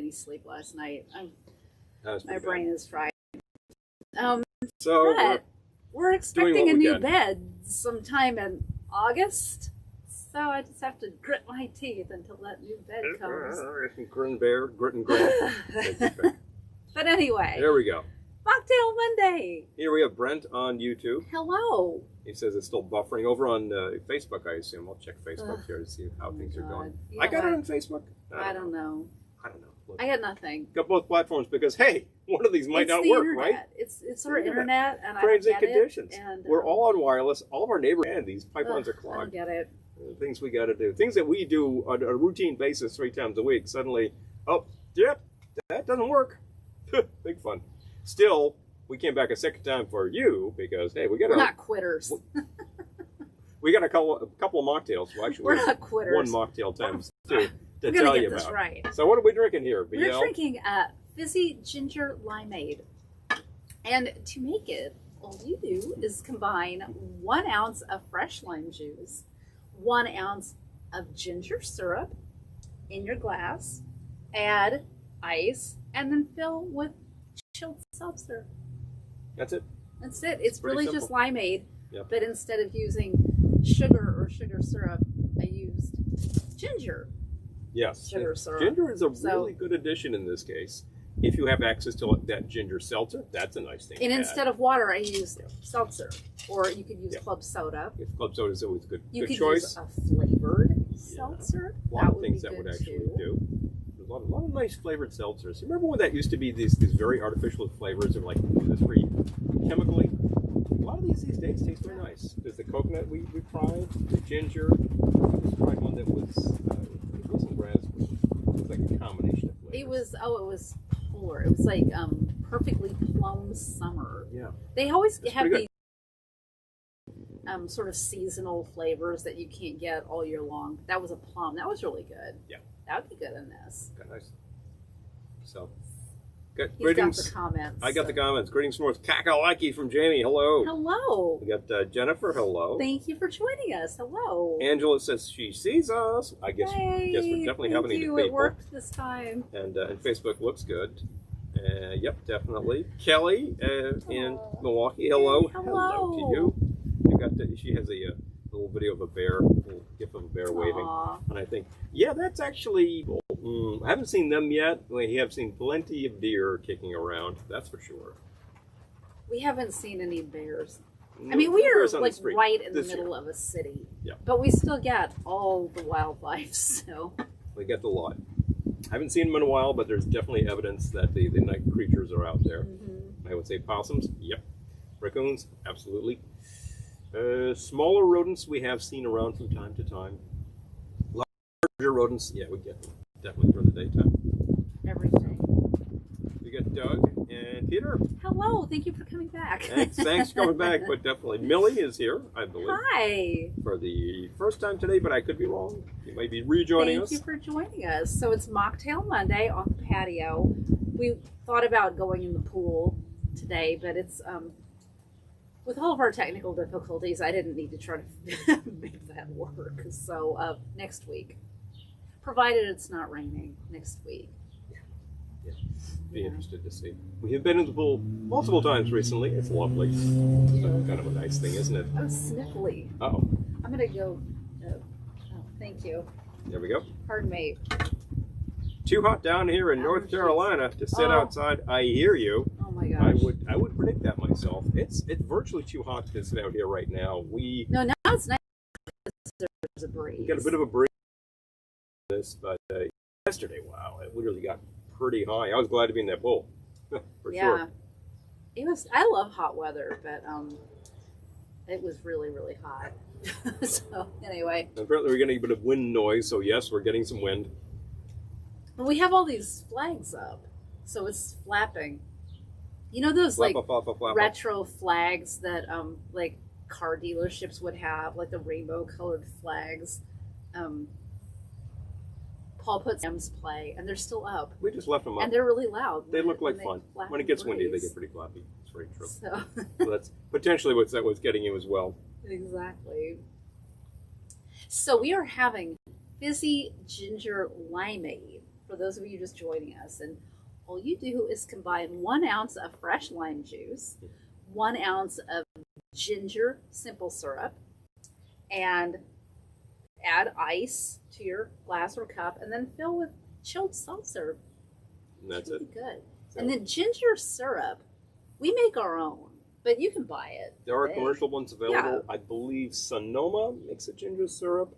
any sleep last night. My My brain is fried. So But we're expecting what a we new can. bed sometime in August. So I just have to grit my teeth until that new bed comes. Grit and grit. But anyway, There we go. Mocktail Monday. Here we have Brent on YouTube. Hello. He says it's still buffering over on Facebook, I assume. I'll check Facebook here to see how things are God. going. You I know got it what? on Facebook. I don't know. I don't know. Look, I got nothing. got both platforms because, hey, one of these might It's not the work, internet. right? It's our internet, and I Frames don't and get conditions. it. And, We're all on wireless. All of our neighbors, and these pipelines are I don't clogged. get it. Things we got to do. Things that we do on a routine basis 3 times a week. Suddenly, oh, yep, that doesn't work. Big fun. Still, we came back a second time for you because, hey, We're not quitters. We got a couple of mocktails. Well, actually, We're not quitters. one mocktail times two to We're tell gonna you get this about. right. So what are we drinking here, BL? We're drinking Fizzy Ginger Limeade. And to make it, all you do is combine 1 ounce of fresh lime juice, 1 ounce of ginger syrup in your glass, add ice, and then fill with chilled seltzer. That's it. That's it. It's Pretty really simple. just limeade, Yep. but instead of using sugar or sugar syrup, I used ginger. Yes. Sugar syrup. Ginger is a So- really good addition in this case. If you have access to that ginger seltzer, that's a nice thing. And to instead add. of water, I used seltzer. Or you could use Yep. club soda. If club soda is always a good, You good could choice. use a flavored seltzer. A lot of would things be that would good actually too. do. There's a lot of nice flavored seltzers. You remember when that used to be these very artificial flavors of like this very chemically? A lot of these days taste very nice. There's the coconut we tried, the ginger. We just tried one that was it wasn't raspberry. It was like a combination of flavors. It was polar. It was like perfectly plum summer. Yeah. They always That's have pretty these sort of seasonal flavors that you can't get all year long. That was a plum. That was really good. Yeah. That would be good in this. Got nice. So, good. He's Greetings. got the comments. I got so- the comments. Greetings from North Kakalaki from Jamie. Hello. Hello. We got Jennifer. Hello. Thank you for joining us. Hello. Angela says she sees us. I guess Yay. we're definitely Thank having you. people. It worked this time. And Facebook looks good. Yep, definitely. Kelly in Milwaukee. Hello. Hey, hello. to you. You got she has a little video of a bear, a little gif of a bear waving. Aw. And I think, yeah, that's actually. I haven't seen them yet. We have seen plenty of deer kicking around. That's for sure. We haven't seen any bears. No, I mean, we are bears on the like street right in the this year. middle of a city. Yeah. But we still get all the wildlife, so. We get the lot. I haven't seen them in a while, but there's definitely evidence that the night creatures are out there. Mm-hmm. I would say possums, yep. Raccoons, absolutely. Smaller rodents we have seen around from time to time. Larger rodents, yeah, we get them. Definitely during the daytime. Everything. We got Doug and Peter. Hello, thank you for coming back. Thanks for coming back, but definitely Millie is here, I believe, Hi. for the first time today, but I could be wrong. You might be rejoining Thank us. you for joining us. So it's Mocktail Monday on the patio. We thought about going in the pool today, but it's with all of our technical difficulties, I didn't need to try to make that work. So next week, provided it's not raining next week. Be interested to see. We have been in the pool multiple times recently. It's lovely. It's kind of a nice thing, isn't it? Oh, sniffly. Oh, I'm gonna go. Oh, thank you. there we go. Pardon me. Too hot down here in North Allergies. Carolina to sit Oh. outside. I hear you. Oh my gosh. I would predict that myself. It's virtually too hot to sit out here right now. No, now it's nice. There's a breeze. We got a bit of a breeze in this, but yesterday, wow, it literally got pretty high. I was glad to be in that pool. For Yeah. sure. It was. I love hot weather, but it was really, really hot. So anyway, Apparently, we're getting a bit of wind noise, so yes, we're getting some wind. but we have all these flags up, so it's flapping. You know those like Flap, flap, flap, flap. retro flags that like car dealerships would have, like the rainbow colored flags. Paul put Sam's play, and they're still up, We just left them up. and they're really loud. They when- look like when fun. they flap When it in gets the windy, they breeze. get pretty flappy. It's very true. So So that's potentially what's getting you as well. exactly. So we are having Fizzy Ginger Limeade. for those of you just joining us. And all you do is combine 1 ounce of fresh lime juice, 1 ounce of ginger simple syrup, and add ice to your glass or cup, and then fill with chilled seltzer. And that's really it. Good. So, and then ginger syrup, we make our own, but you can buy it. there are commercial ones available. Yeah. I believe Sonoma makes a ginger syrup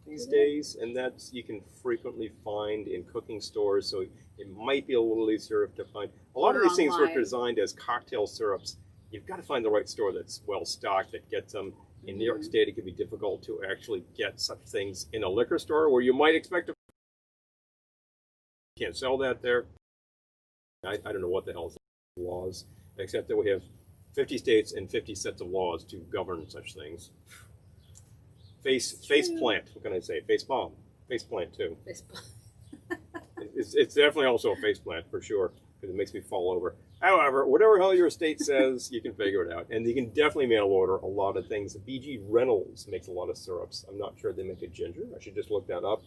these days, and that's you can frequently find in cooking stores, so it might be a little easier to find. A lot of Order these things were online. designed as cocktail syrups. You've got to find the right store that's well stocked, that gets them. In New York State, it can be difficult to actually get such things in a liquor store where you might expect to. You can't sell that there. I don't know what the hell is the laws, except that we have 50 states and 50 sets of laws to govern such things. Face plant. What can I say? Face palm. Face plant too. It's definitely also a face plant for sure, because it makes me fall over. However, whatever hell your state says, you can figure it out. And you can definitely mail order a lot of things. BG Reynolds makes a lot of syrups. I'm not sure they make a ginger. I should just look that up.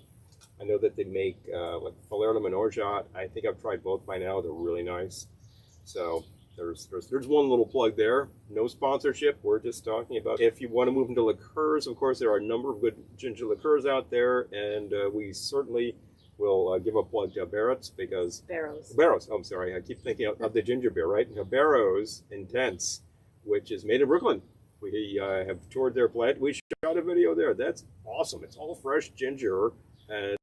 I know that they make like Falernum and Orgeat. I think I've tried both by now. They're really nice. So there's one little plug there. No sponsorship. We're just talking about if you want to move into liqueurs. Of course, there are a number of good ginger liqueurs out there, and we certainly will give a plug to Barrett's because Barrows. I'm sorry, I keep thinking of the ginger beer, right? Now, Barrows Intense, which is made in Brooklyn. We have toured their plant. We shot a video there. That's awesome. It's all fresh ginger and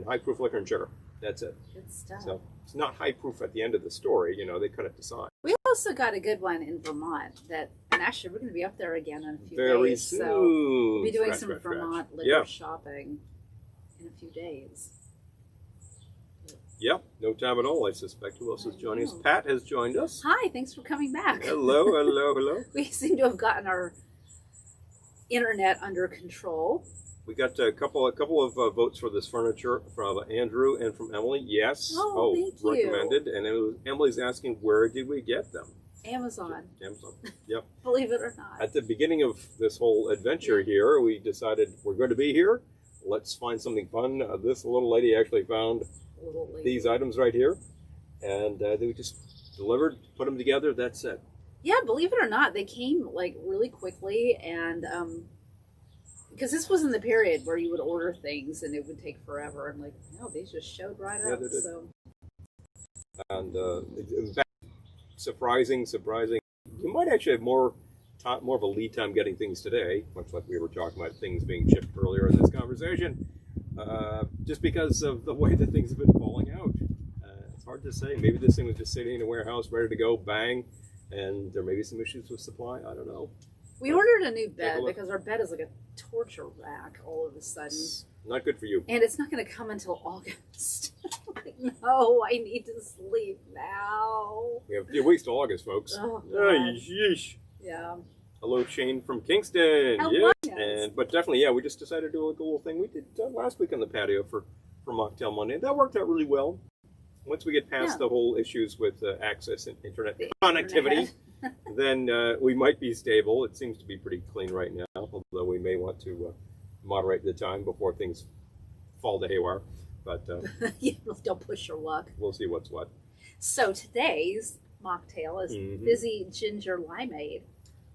high proof liquor and sugar. That's it. Good stuff. So it's not high proof at the end of the story. You know, they cut it to size. We also got a good one in Vermont and actually we're going to be up there again in a few Very days. soon. So we'll be doing some Scratch. Vermont liquor Yeah. shopping in a few days. Yep, no time at all. I suspect. Who else is joining us? Pat has joined us. Hi, thanks for coming back. Hello. We seem to have gotten our internet under control. We got a couple of votes for this furniture from Andrew and from Emily. Yes. Oh, thank you. Recommended. And Emily's asking, where did we get them? Amazon. Amazon. Yep. Believe it or not. At the beginning of this whole adventure here, we decided we're going to be here. Let's find something fun. This little lady actually found these items right here. And they just delivered, put them together. That's it. Yeah, believe it or not, they came like really quickly, and because this was in the period where you would order things and it would take forever, and like, no, they just showed right up. They did. So, And in fact, surprising. You might actually have more of a lead time getting things today, much like we were talking about things being shipped earlier in this conversation, just because of the way that things have been falling out. It's hard to say. Maybe this thing was just sitting in a warehouse ready to go, bang, and there may be some issues with supply. I don't know. we ordered a new bed look. because our bed is like a torture rack all of a sudden. It's not good for you. And it's not going to come until August. Like, no, I need to sleep now. We have a few weeks to August, folks. Oh, Ay, God. yeesh. Yeah. Hello, Shane from Kingston. Hello. Yeah. But definitely, yeah, we just decided to do a little thing we did last week on the patio for Mocktail Monday. That worked out really well. Once we get past the whole issues with access and internet connectivity, then we might be stable. It seems to be pretty clean right now, although we may want to moderate the time before things fall to haywire. But Don't push your luck. we'll see what's what. So today's mocktail is Fizzy Ginger Limeade.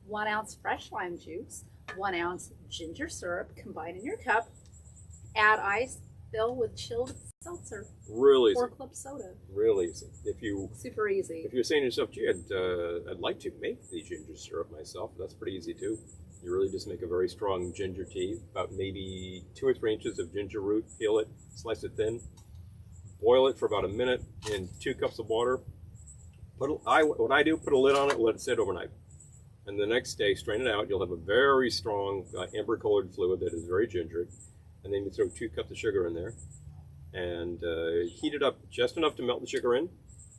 1 ounce fresh lime juice, 1 ounce ginger syrup combined in your cup. Add ice, fill with chilled seltzer. Really easy. Or club soda. Real easy. Super easy. If you're saying to yourself, gee, I'd like to make the ginger syrup myself, that's pretty easy too. You really just make a very strong ginger tea, about maybe 2 or 3 inches of ginger root, peel it, slice it thin, boil it for about a minute in 2 cups of water. What I do, put a lid on it, let it sit overnight. And the next day, strain it out. You'll have a very strong amber-colored fluid that is very gingery. And then you throw 2 cups of sugar in there and heat it up just enough to melt the sugar in,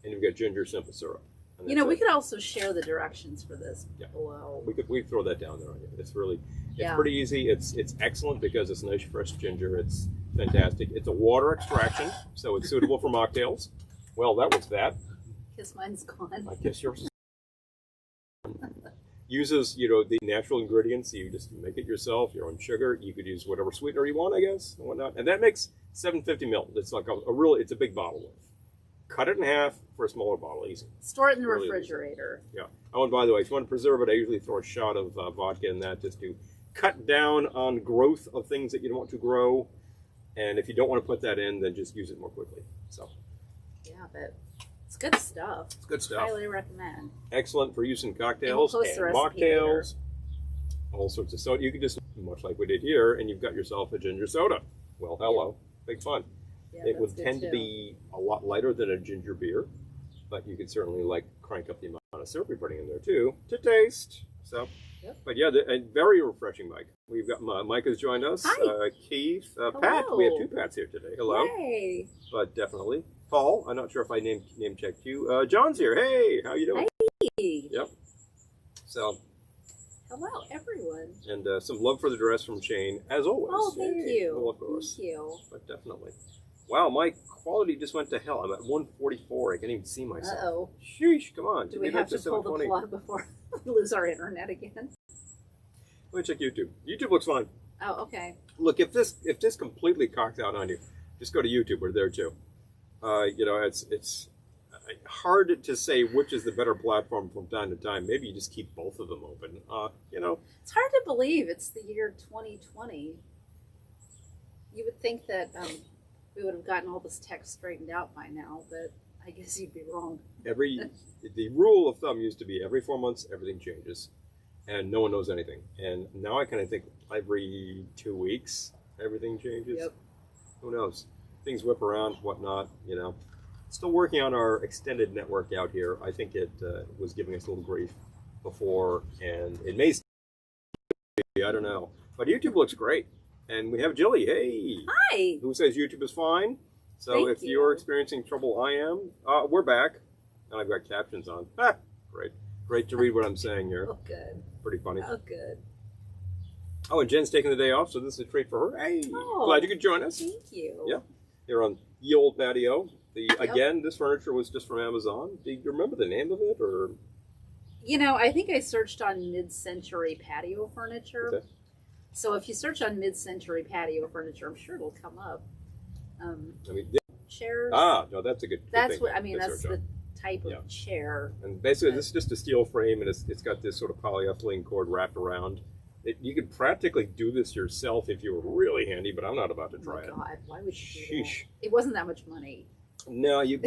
and you've got ginger simple syrup. You know, we could also share the directions for this below. We could throw that down there on you. It's Yeah. pretty easy. It's excellent because it's nice fresh ginger. It's fantastic. It's a water extraction, so it's suitable for mocktails. Well, that was that. Because mine's gone. I guess yours is. uses, you know, the natural ingredients. You just make it yourself, your own sugar. You could use whatever sweetener you want, I guess, and whatnot. And that makes 750 ml. It's like it's a big bottle worth. Cut it in half for a smaller bottle, easy. Store it in the Really refrigerator. Yeah. Oh, and by the way, if you want to preserve it, I usually throw a shot of vodka in that just to cut down on growth of things that you don't want to grow. And if you don't want to put that in, then just use it more quickly. So. Yeah, but it's good stuff. It's good stuff. Highly recommend. Excellent for use in cocktails and mocktails. All sorts of soda. You can just, much like we did here, and you've got yourself a ginger soda. Well, hello. Yeah. Big fun. Yeah, it would tend to be a lot lighter than a ginger beer, but you could certainly like crank up the amount of syrup you're putting in there too to taste. So, yep. But yeah, very refreshing, Mike. We've got Mike has joined us. Hi. Keith, Pat. We have two Pats here today. Hello. Hey. But definitely Paul. I'm not sure if I name checked you. John's here. Hey, how you doing? Hey. Yep. So. Hello, everyone. And some love for the dress from Shane, as always. Oh, thank you. Well, of course. Thank you. But definitely. Wow, my quality just went to hell. I'm at 144. I can't even see myself. Uh-oh. Sheesh, come on. Do we have to pull the plug before we lose our internet again? Let me check YouTube. YouTube looks fine. Oh, okay. Look, if this completely cocks out on you, just go to YouTube. We're there too. You know, it's hard to say which is the better platform from time to time. Maybe you just keep both of them open. You know, it's hard to believe it's the year 2020. You would think that we would have gotten all this tech straightened out by now, but I guess you'd be wrong. The rule of thumb used to be every 4 months everything changes, and no one knows anything. And now I kind of think every 2 weeks everything changes. Yep. Who knows? Things whip around, whatnot. You know. Still working on our extended network out here. I think it was giving us a little grief before, and it may still be, I don't know. But YouTube looks great. And we have Jilly, hey! Hi! Who says YouTube is fine. So Thank if you. you're experiencing trouble, I am. We're back. And I've got captions on. Ah, great. Great to read what I'm saying here. Oh, good. Pretty funny. Oh, good. Oh, and Jen's taking the day off, so this is a treat for her. Hey! Oh, glad you could join us. Thank you. Yeah. Here on Ye Old Patio. Again, this furniture was just from Amazon. Do you remember the name of it, or? You know, I think I searched on mid-century patio furniture. Okay. So if you search on mid-century patio furniture, I'm sure it'll come up. I mean, Chairs. no, that's a good. That's thing what I mean. to That's search on. the type of chair. And basically, this is just a steel frame, and it's got this sort of polyethylene cord wrapped around. You could practically do this yourself if you were really handy, but I'm not about to try it. Oh my God, why would you do Sheesh. that? It wasn't that much money. No, you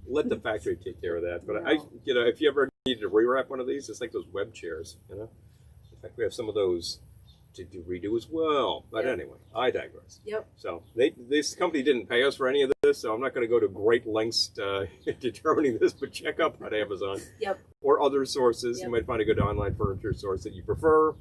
let the factory take care of that. But No. you know, if you ever needed to rewrap one of these, it's like those web chairs. You know, in fact, we have some of those to redo as well. But anyway, I digress. Yep. So this company didn't pay us for any of this, so I'm not going to go to great lengths to determining this. But check up on Amazon. Yep. Or other sources. Yep. You might find a good online furniture source that you prefer.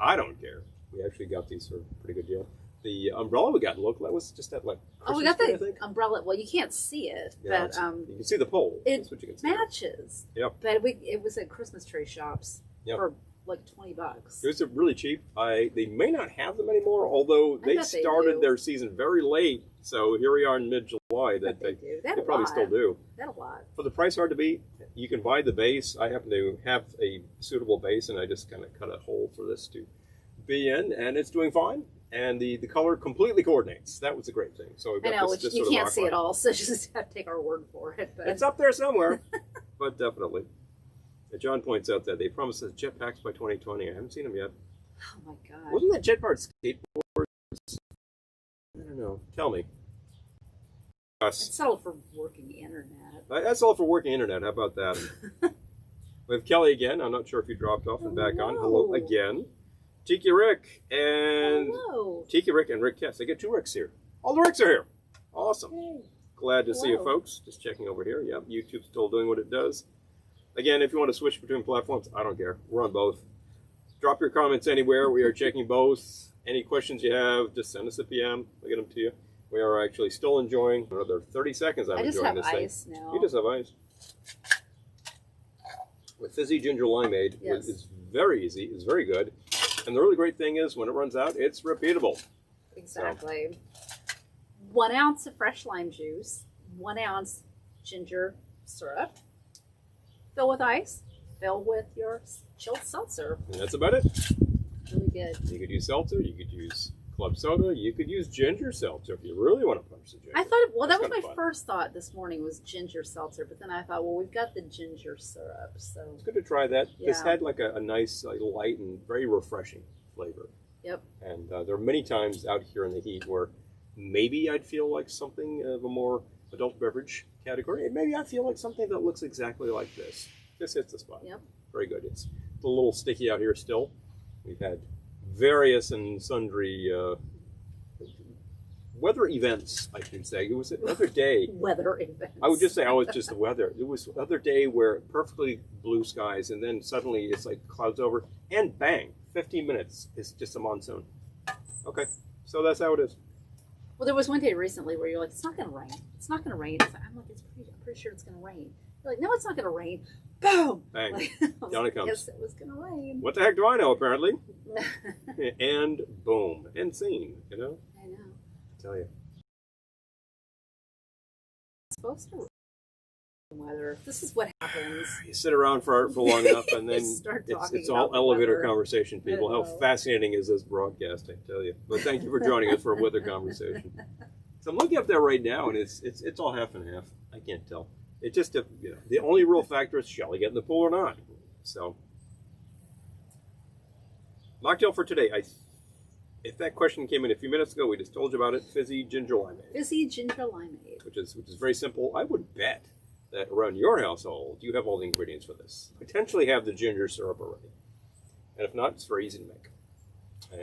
I don't care. We actually got these for a pretty good deal. The umbrella we got local, that was just that like Oh, we got Christmas the tree, I think. umbrella. Well, you can't see it, Yeah, but you can see the pole. it That's what you can see. matches. Yep. But it was at Christmas tree shops for like $20. It was really cheap. They may not have them anymore, although I they bet they started do. their season very late. So here we are in mid-July. That They do. they probably still do. That a lot. For the price hard to beat, you can buy the base. I happen to have a suitable base, and I just kind of cut a hole for this to be in, and it's doing fine. And the color completely coordinates. That was a great thing. So we've got I know, this which sort you of can't see rock it all, so just have to take our word for it. But It's up there somewhere, but definitely. And John points out that they promised us jetpacks by 2020. I haven't seen them yet. oh my God. Wasn't that jetpart skateboards? I don't know. Tell me. It's settled for working internet. That's all for working internet. How about that? We have Kelly again. I'm not sure if you dropped off and back on. Hello again. Tiki Rick and Hello. Tiki Rick and Rick Kess. I get two Ricks here. All the Ricks are here. Awesome. Hey. Glad to see you, Hello. folks. Just checking over here. Yep, YouTube's still doing what it does. Again, if you want to switch between platforms, I don't care. We're on both. Drop your comments anywhere. We are checking both. Any questions you have, just send us a PM. We'll get them to you. We are actually still enjoying another 30 seconds. I'm I just enjoying have this thing. ice now. You just have ice. With Fizzy Ginger Limeade, Yes. it's very easy. It's very good. And the really great thing is, when it runs out, it's repeatable. Exactly. 1 ounce of fresh lime juice, 1 ounce ginger syrup. Fill with ice, Fill with your chilled seltzer. And that's about it. Really good. You could use seltzer, you could use club soda, you could use ginger seltzer if you really want to punch the ginger. I thought, well, that That's was kinda my fun. first thought this morning was ginger seltzer, but then I thought, well, we've got the ginger syrup, so. It's good to try that. This Yeah. had like a nice, light and very refreshing flavor. Yep. And there are many times out here in the heat where maybe I'd feel like something of a more adult beverage category, and maybe I feel like something that looks exactly like this. This hits the spot. Yep. Very good. It's a little sticky out here still. We've had various and sundry weather events, I should say. It was another day. Weather events. I would just say, it's just the weather. It was another day where perfectly blue skies, and then suddenly it's like clouds over, and bang, 15 minutes is just a monsoon. Okay, so that's how it is. Well, there was one day recently where you're like, it's not going to rain. It's not going to rain. I'm like, I'm pretty sure it's going to rain. You're like, no, it's not going to rain. Boom! Bang. Like, Down it comes. Yes, it was going to rain. What the heck do I know, apparently? And boom. And scene, I know. I tell you. It's supposed to rain. Weather. This is what happens. You sit around for long enough, and then Start talking it's about all the elevator weather. conversation, people. How know. fascinating is this broadcast, I tell you. But thank you for joining us for a weather conversation. So I'm looking up there right now, and it's all half and half. I can't tell. It just, the only real factor is shall I get in the pool or not? So, mocktail for today. If that question came in a few minutes ago, we just told you about it. Fizzy ginger limeade, Fizzy ginger limeade. which is very simple. I would bet that around your household you have all the ingredients for this. Potentially have the ginger syrup already, and if not, it's very easy to make.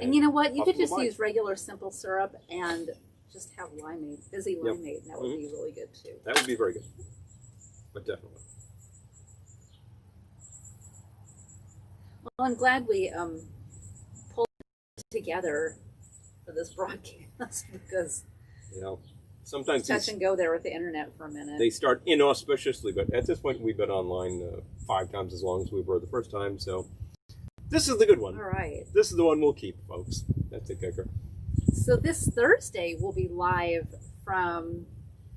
And you know what? You could possible just buy. use regular simple syrup and just have limeade, fizzy Yep. limeade, and that would be really good too. That would be very good, but definitely. Well, I'm glad we pulled it together for this broadcast because Sometimes touch and go there with the internet for a minute. they start inauspiciously, but at this point we've been online 5 times as long as we were the first time, so this is the good one. All right. This is the one we'll keep, folks. That's the kicker. So this Thursday we'll be live from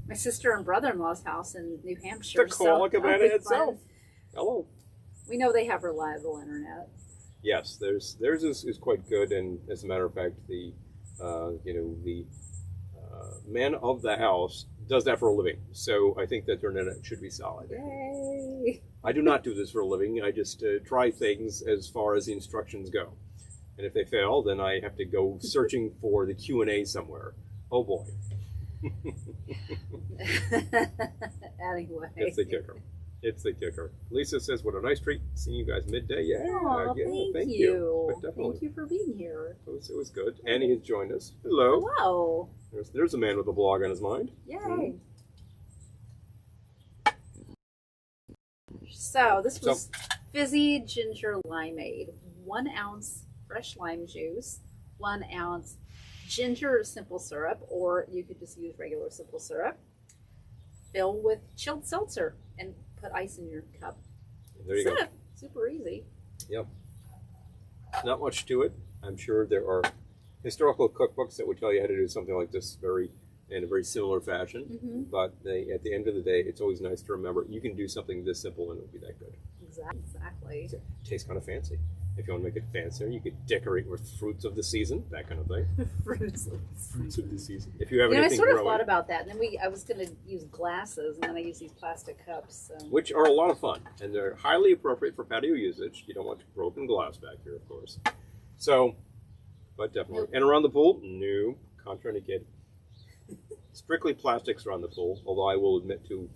my sister and brother-in-law's house in New Hampshire. The Koala that'll Cabana be fun. itself. Hello. We know they have reliable internet. Yes, theirs is quite good, and as a matter of fact, the man of the house does that for a living, so I think that their internet should be solid. Yay! I do not do this for a living. I just try things as far as the instructions go, and if they fail, then I have to go searching for the Q&A somewhere. Oh boy. Anyway. It's the kicker. It's the kicker. Lisa says, what a nice treat seeing you guys midday. Yeah, Aw, yeah, thank you. you. But definitely. Thank you for being here. It was good. Annie has joined us. Hello. Hello. There's a man with a blog on his mind. Yay. So this was Fizzy ginger limeade. 1 ounce fresh lime juice, 1 ounce ginger simple syrup, or you could just use regular simple syrup. Fill with chilled seltzer and put ice in your cup. There you go. That's it. Super easy. Yep. Not much to it. I'm sure there are historical cookbooks that would tell you how to do something like this in a very similar fashion. Mm-hmm. But at the end of the day, it's always nice to remember you can do something this simple and it'll be that good. Exactly. It tastes kind of fancy. If you want to make it fancier, you could decorate with fruits of the season, that kind of thing. Fruits. Fruits of the season. If you have I anything sort of growing, thought about that, and then I was going to use glasses, and then I use these plastic cups. So. which are a lot of fun, and they're highly appropriate for patio usage. You don't want broken glass back here, of course. So, but definitely. Nope. And around the pool, no, contraindicated. Strictly plastics around the pool, although I will admit to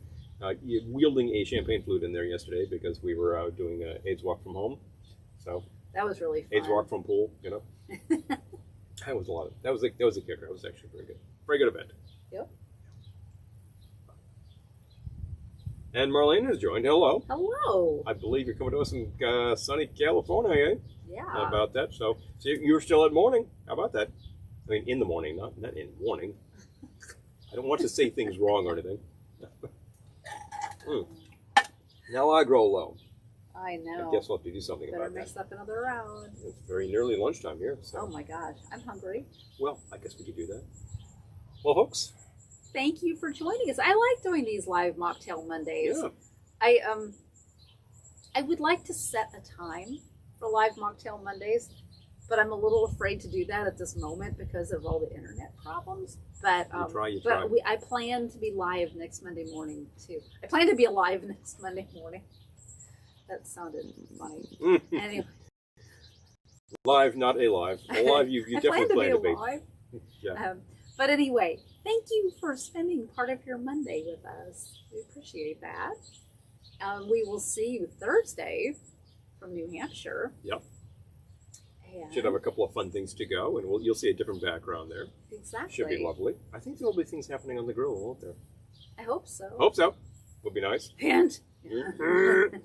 wielding a champagne flute in there yesterday because we were out doing an AIDS walk from home. So That was really fun. AIDS walk from pool, That was a lot of, that was a kicker. It was actually very good. Very good event. Yep. And Marlene has joined. Hello. Hello. I believe you're coming to us in sunny California, eh? Yeah. How about that? So you're still at morning. How about that? I mean, in the morning, not in morning. I don't want to say things wrong or anything. Now I grow low. I know. I guess we'll have to do something Better about mix that. up another round. It's very nearly lunchtime here. So. Oh my gosh, I'm hungry. Well, I guess we could do that. Well, folks. Thank you for joining us. I like doing these live Mocktail Mondays. Yeah. I would like to set a time for live Mocktail Mondays, but I'm a little afraid to do that at this moment because of all the internet problems. But You try. I plan to be live next Monday morning too. I plan to be alive next Monday morning. That sounded funny. Anyway, Live, not alive. Alive, you I definitely plan to be. alive. Yeah. But anyway, thank you for spending part of your Monday with us. We appreciate that. We will see you Thursday from New Hampshire. Yep. And Should have a couple of fun things to go, and you'll see a different background there. exactly. Should be lovely. I think there'll be things happening on the grill, won't there? I hope so. Hope so. Would be nice. And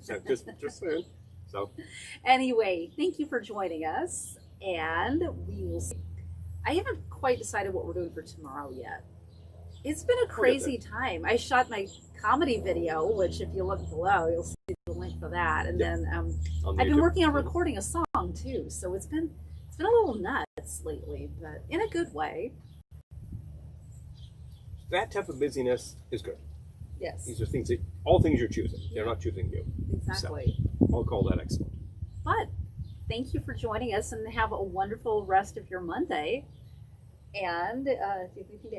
So just saying. So anyway, thank you for joining us, and we will see. I haven't quite decided what we're doing for tomorrow yet. It's been a crazy time. I shot my comedy video, which if you look below, you'll see the link for that. And then I've been working on recording a song too, so it's been a little nuts lately, but in a good way. that type of busyness is good. Yes, These are all things you're choosing. They're not choosing you. exactly. So I'll call that excellent. But thank you for joining us, and have a wonderful rest of your Monday. And do you have anything to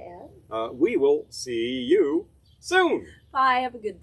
add? We will see you soon. Bye. Have a good day.